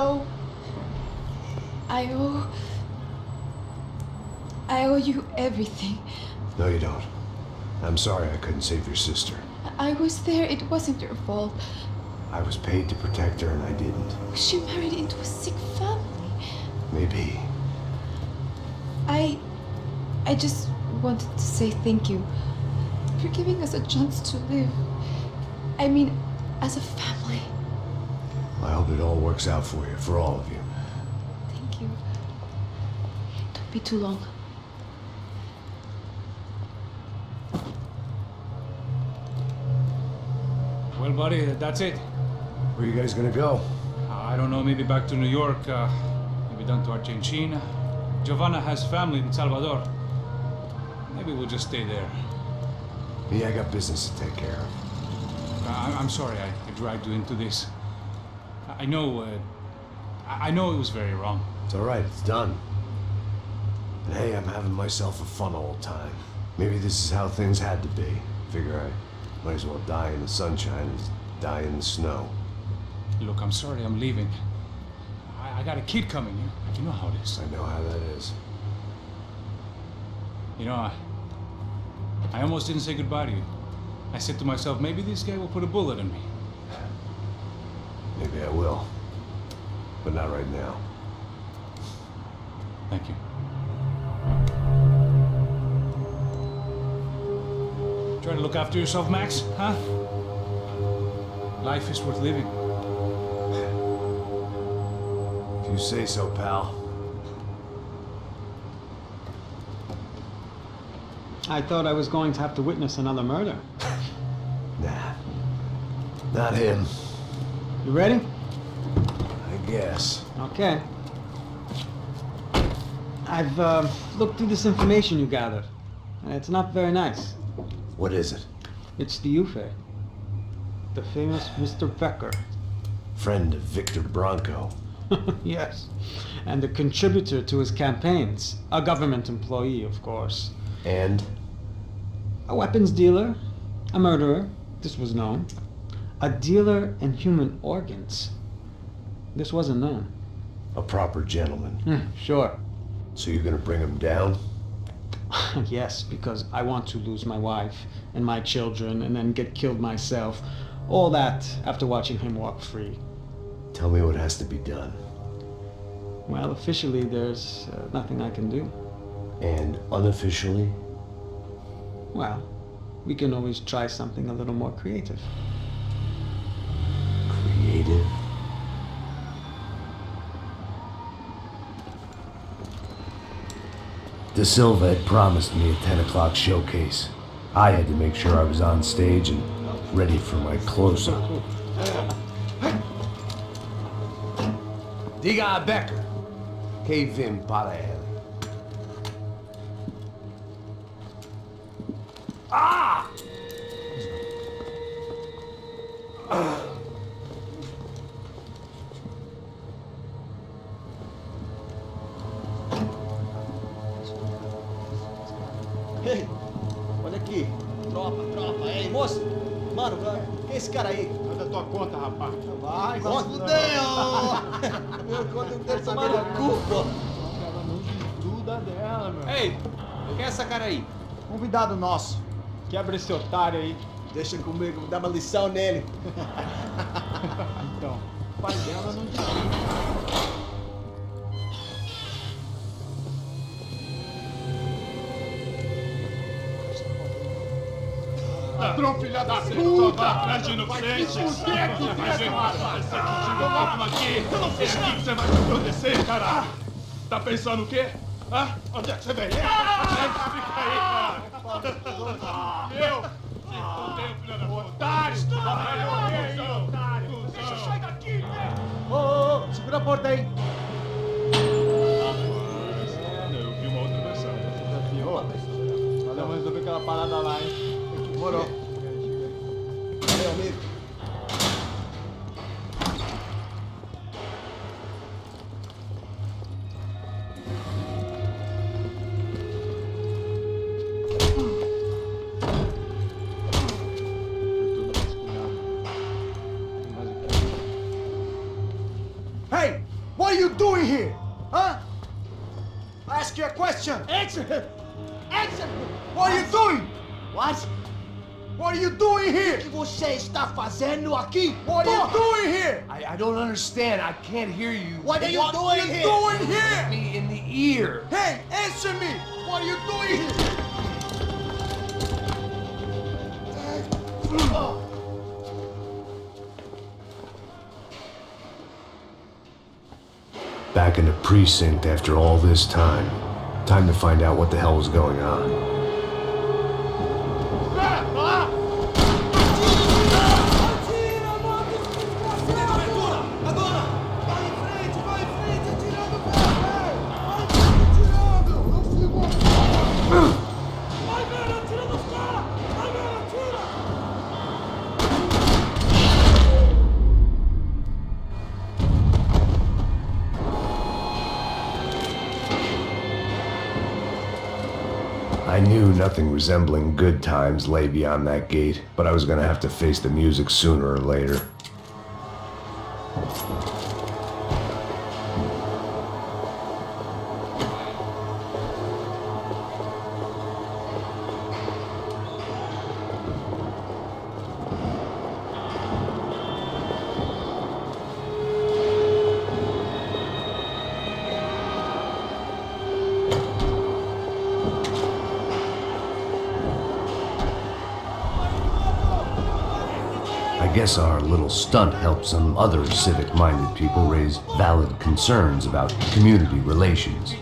owe... I owe you everything. No, you don't. I'm sorry I couldn't save your sister. I was there. It wasn't your fault. I was paid to protect her and I didn't. She married into a sick family. Maybe. I just wanted to say thank you for giving us a chance to live. I mean, as a family. I hope it all works out for you, for all of you. Thank you. Don't be too long. Well, buddy, that's it. Where are you guys gonna go? I don't know, maybe back to New York, maybe down to Argentina. Giovanna has family in Salvador. Maybe we'll just stay there. Yeah, I got business to take care of. I'm sorry I dragged you into this. I know it was very wrong. It's all right, it's done. And hey, I'm having myself a fun old time. Maybe this is how things had to be. Figure I might as well die in the sunshine as die in the snow. Look, I'm sorry I'm leaving. I got a kid coming. You know how it is. I know how that is. You know, I almost didn't say goodbye to you. I said to myself, maybe this guy will put a bullet in me. Maybe I will. But not right now. Thank you. Trying to look after yourself, Max, huh? Life is worth living. If you say so, pal. I thought I was going to have to witness another murder. Nah. Not him. You ready? I guess. Okay. I've looked through this information you gathered, and it's not very nice. What is it? It's the Ufe. The famous Mr. Becker. Friend of Victor Bronco. Yes. And a contributor to his campaigns. A government employee, of course. And? A weapons dealer. A murderer. This was known. A dealer in human organs. This wasn't known. A proper gentleman. Sure. So you're gonna bring him down? Yes, because I want to lose my wife and my children and then get killed myself. All that after watching him walk free. Tell me what has to be done. Well, officially there's nothing I can do. And unofficially? Well, we can always try something a little more creative. Creative? De Silva had promised me a 10 o'clock showcase. I had to make sure I was on stage and ready for my close-up. Diga a Becker. Que vim para ele. Ah! Ei, olha aqui. Tropa. Ei, moço. Mano, quem é esse cara aí? Manda tua conta, rapaz. Vai fudeu! Meu conta inteira essa culpa. Ela não desgruda dela, meu. Ei, quem é essa cara aí? Convidado nosso. Quebra esse otário aí. Deixa comigo, dá uma lição nele. Então, o pai dela não desgruda. Ladrão, filha da puta! Atrás de inocentes! Toma aqui! Eu não fiz nada! O que você vai me acontecer, cara? Tá pensando o quê? Hã? Onde é que você vem? Fica aí, cara! Eu? Filha da puta! Otário! Otário! Deixa eu sair daqui! Ô, segura a porta aí! Eu vi uma outra versão. Valeu, mas resolver aquela parada lá, hein? Morou. Valeu, amigo. Hey! Answer him! Answer him! What are you doing? What? What are you doing O here? que você está fazendo aqui? What are you Porra! doing here? I don't understand. I can't hear you. What are you What are doing you here? doing here? Me in the ear. Hey, answer me! What are you doing here? Back in the precinct after all this time. Time to find out what the hell was going on. Agora! Vai em frente, atirando, Vai, velho, atira nos caras! Vai, velho, atira! I knew nothing resembling good times lay beyond that gate, but I was gonna have to face the music sooner or later. I guess our little stunt helped some other civic-minded people raise valid concerns about community relations.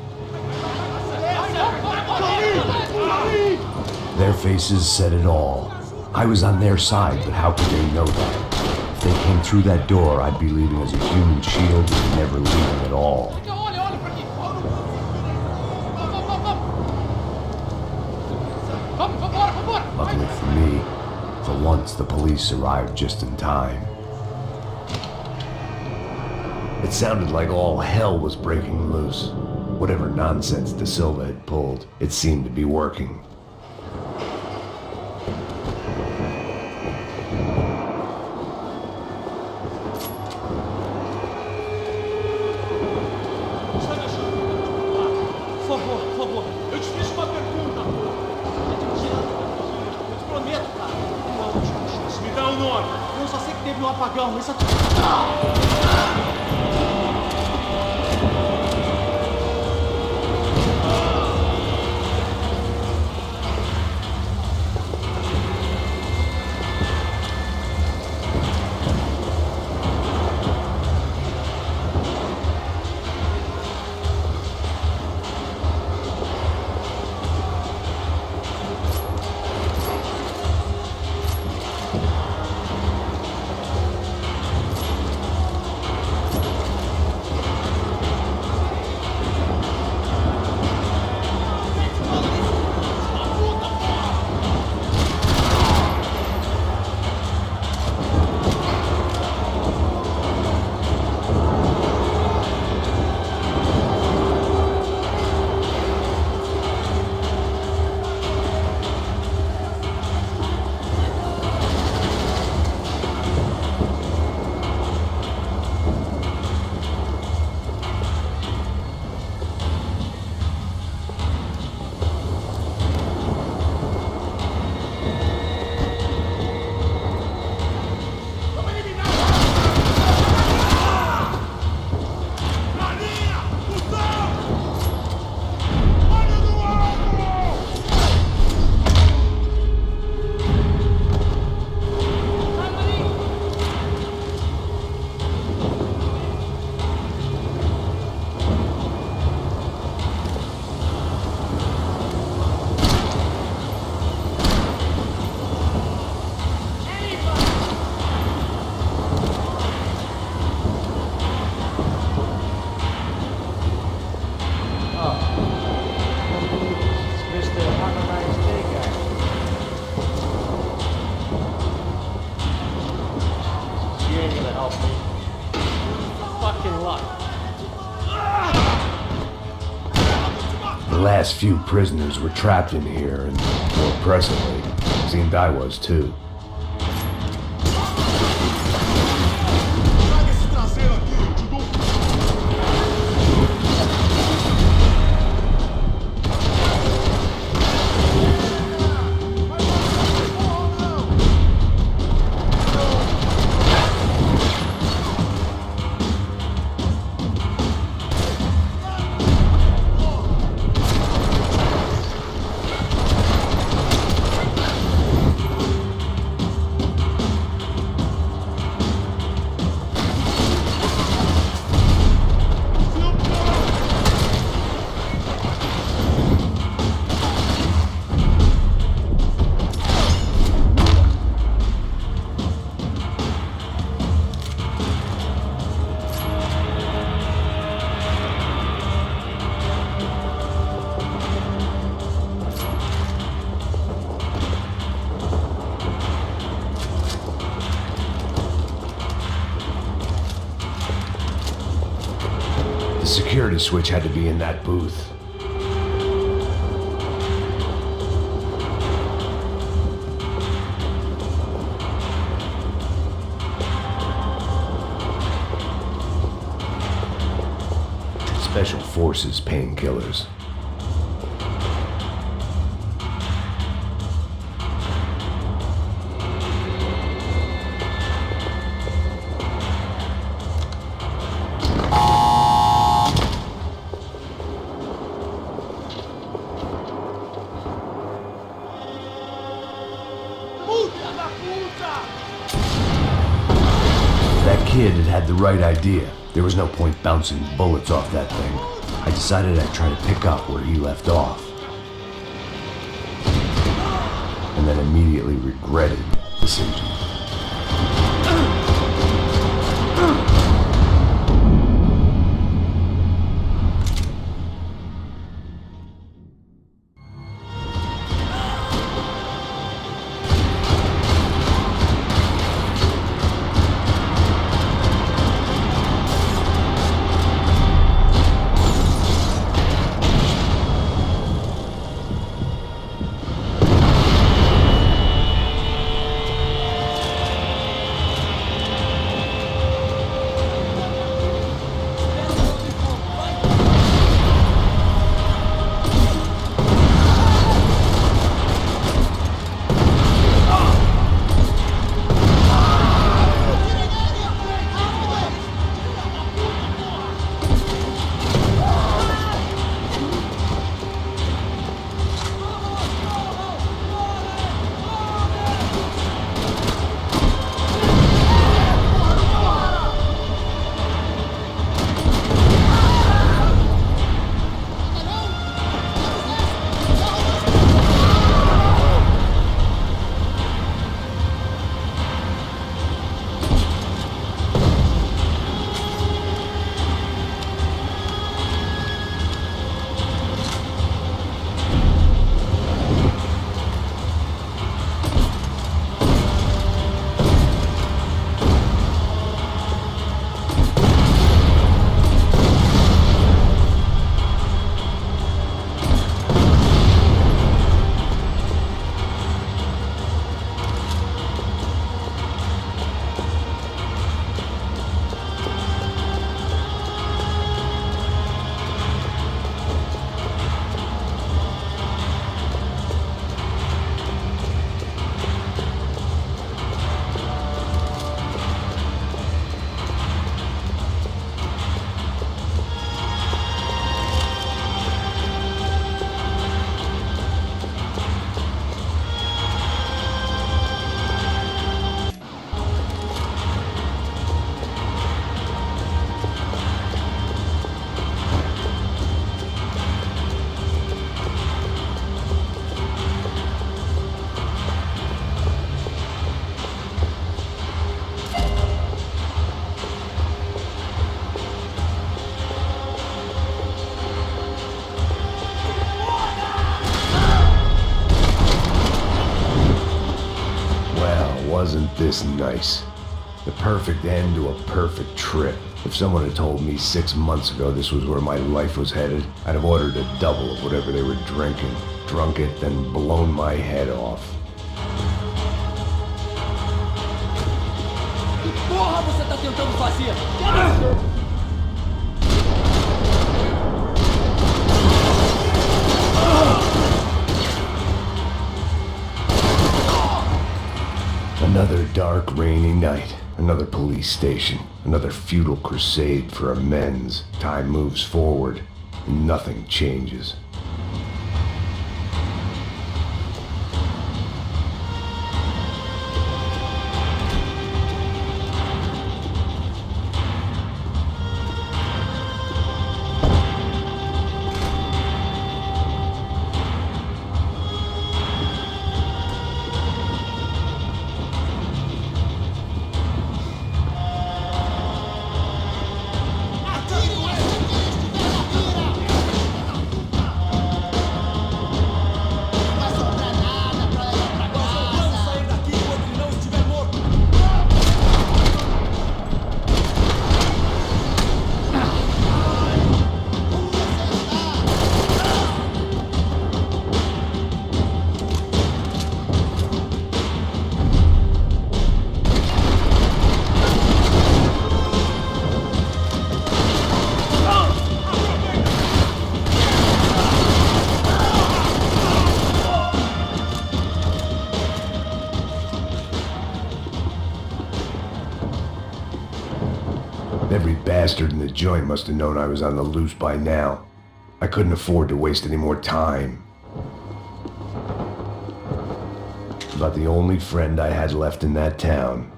Their faces said it all. I was on their side, but how could they know that? If they came through that door, I'd be leaving as a human shield and never leaving at all. Luckily for me, for once the police arrived just in time. It sounded like all hell was breaking loose. Whatever nonsense De Silva had pulled, it seemed to be working. Por favor. Eu te fiz uma pergunta, pô. Eu te prometo, cara. Uma última chance. Me dá um nome. Eu só sei que teve um apagão. Isso aqui. The last few prisoners were trapped in here, and more presently, it seemed I was too. Traga esse traseiro aqui, eu te dou. security switch had to be in that booth. Special Forces painkillers. That kid had the right idea. There was no point bouncing bullets off that thing. I decided I'd try to pick up where he left off. And then immediately regretted the decision. Wasn't this nice? The perfect end to a perfect trip. If someone had told me 6 months ago this was where my life was headed, I'd have ordered a double of whatever they were drinking, drunk it, then blown my head off. Que porra você tá tentando fazer? Another dark, rainy night. Another police station. Another futile crusade for amends. Time moves forward, and nothing changes. Every bastard in the joint must have known I was on the loose by now. I couldn't afford to waste any more time. About the only friend I had left in that town.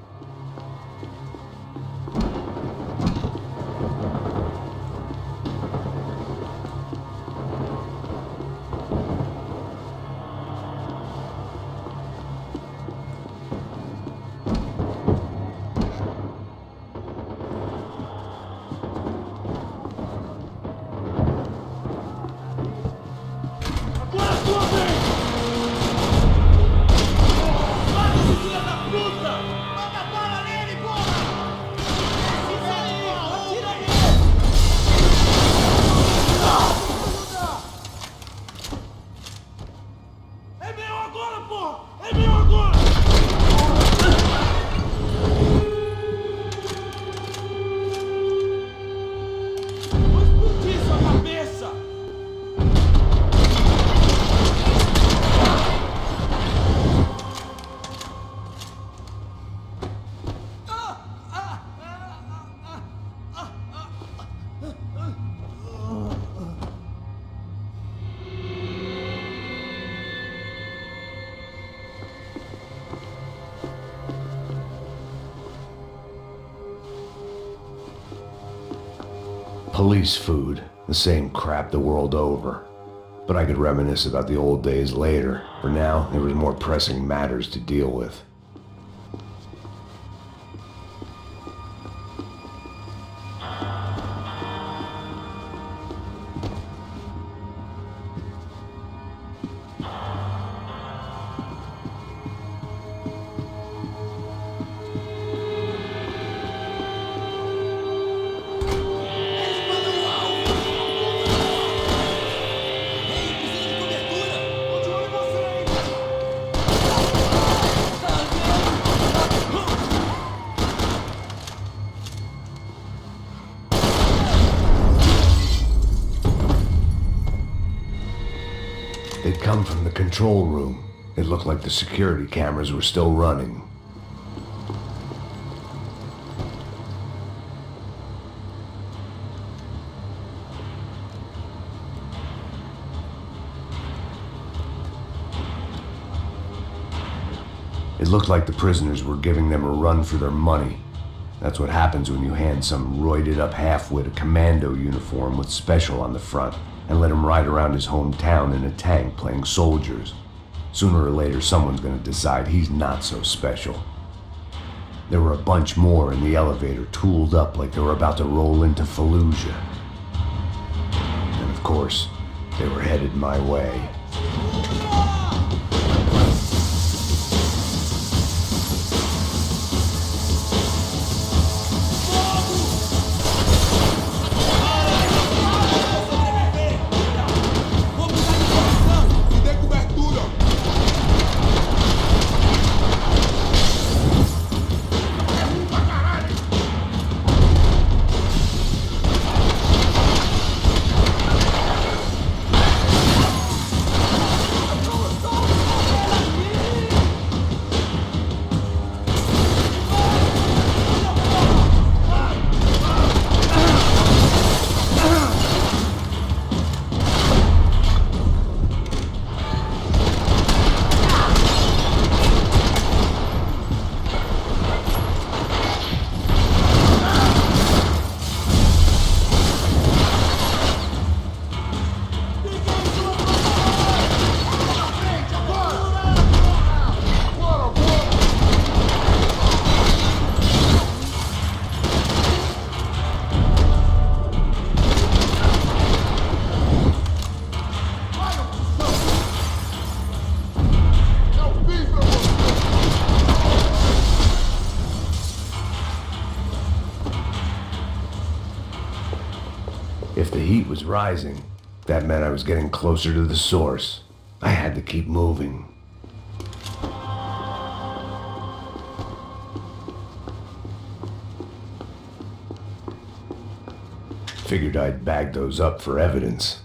Agora a sua vez! Mata esse filho da puta! Manda bala nele, porra! Isso aí! Atira nele! É meu agora, porra! É meu agora! Vou explodir sua cabeça! Police food, the same crap the world over. But I could reminisce about the old days later. For now, there was more pressing matters to deal with. They'd come from the control room. It looked like the security cameras were still running. It looked like the prisoners were giving them a run for their money. That's what happens when you hand some roided up halfwit a commando uniform with special on the front and let him ride around his hometown in a tank playing soldiers. Sooner or later, someone's gonna decide he's not so special. There were a bunch more in the elevator, tooled up like they were about to roll into Fallujah. And of course, they were headed my way. If the heat was rising, that meant I was getting closer to the source. I had to keep moving. Figured I'd bag those up for evidence.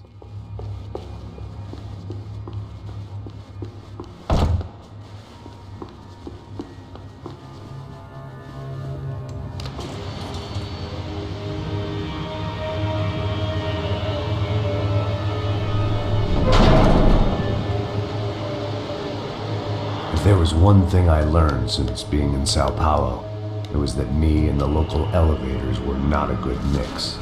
was one thing I learned since being in Sao Paulo. It was that me and the local elevators were not a good mix.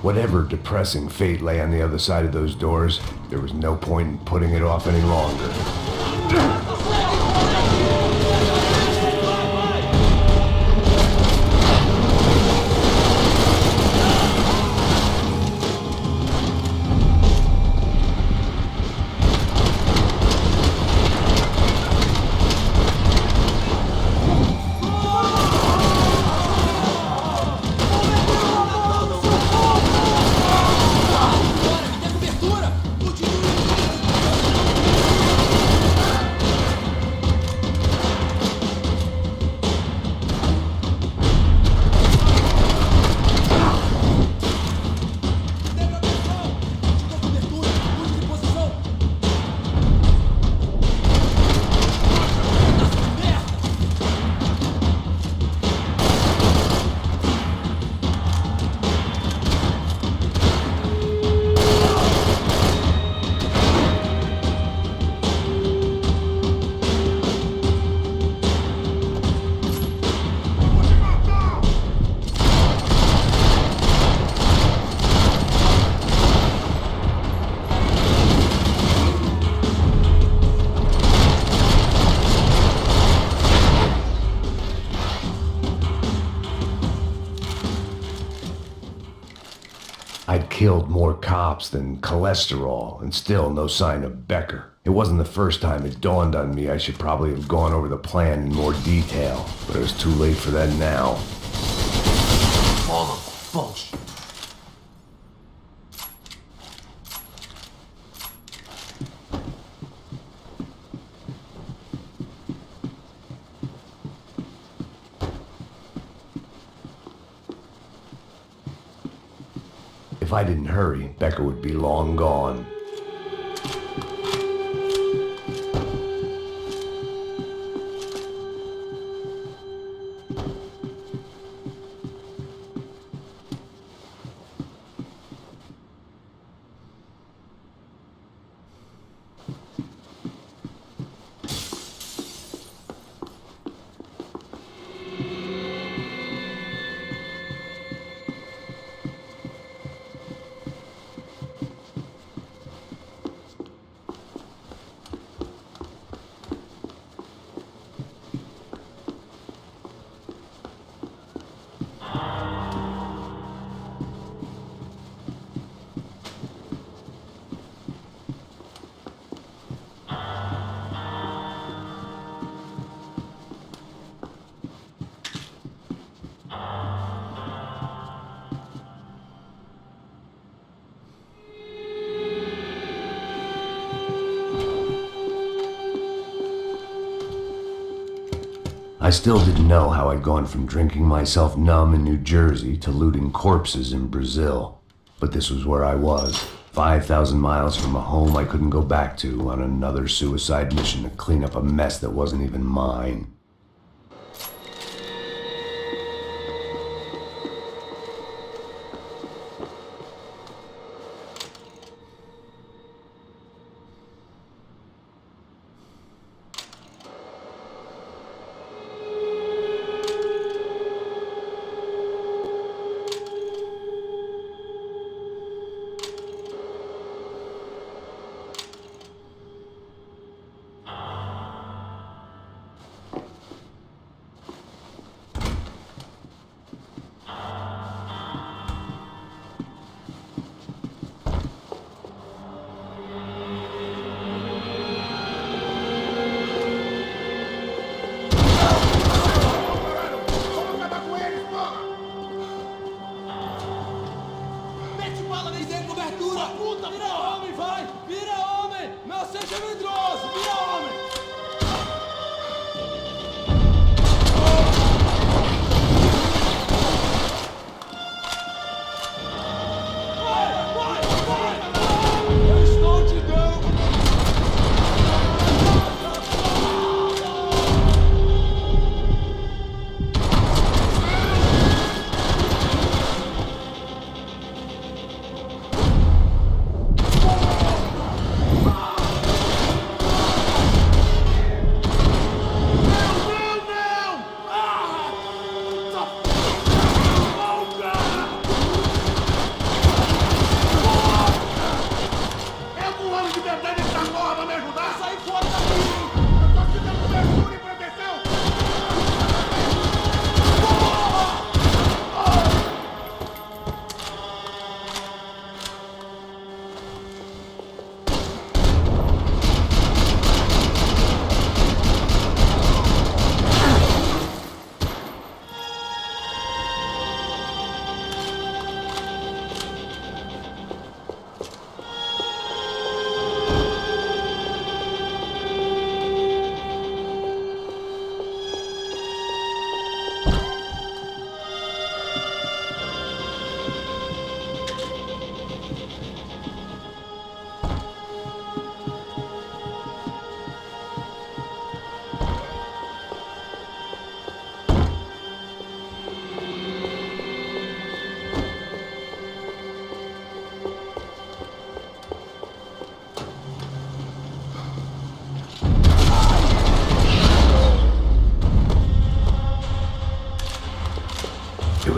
Whatever depressing fate lay on the other side of those doors, there was no point in putting it off any longer. I'd killed more cops than cholesterol, and still no sign of Becker. It wasn't the first time it dawned on me I should probably have gone over the plan in more detail, but it was too late for that now. Full of bullshit. If I didn't hurry, Becker would be long gone. I still didn't know how I'd gone from drinking myself numb in New Jersey to looting corpses in Brazil. But this was where I was, 5,000 miles from a home I couldn't go back to, on another suicide mission to clean up a mess that wasn't even mine.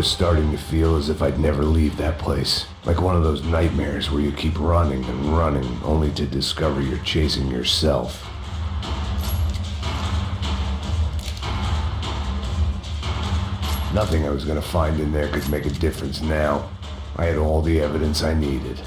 was starting to feel as if I'd never leave that place. Like one of those nightmares where you keep running and running, only to discover you're chasing yourself. Nothing I was gonna find in there could make a difference now. I had all the evidence I needed.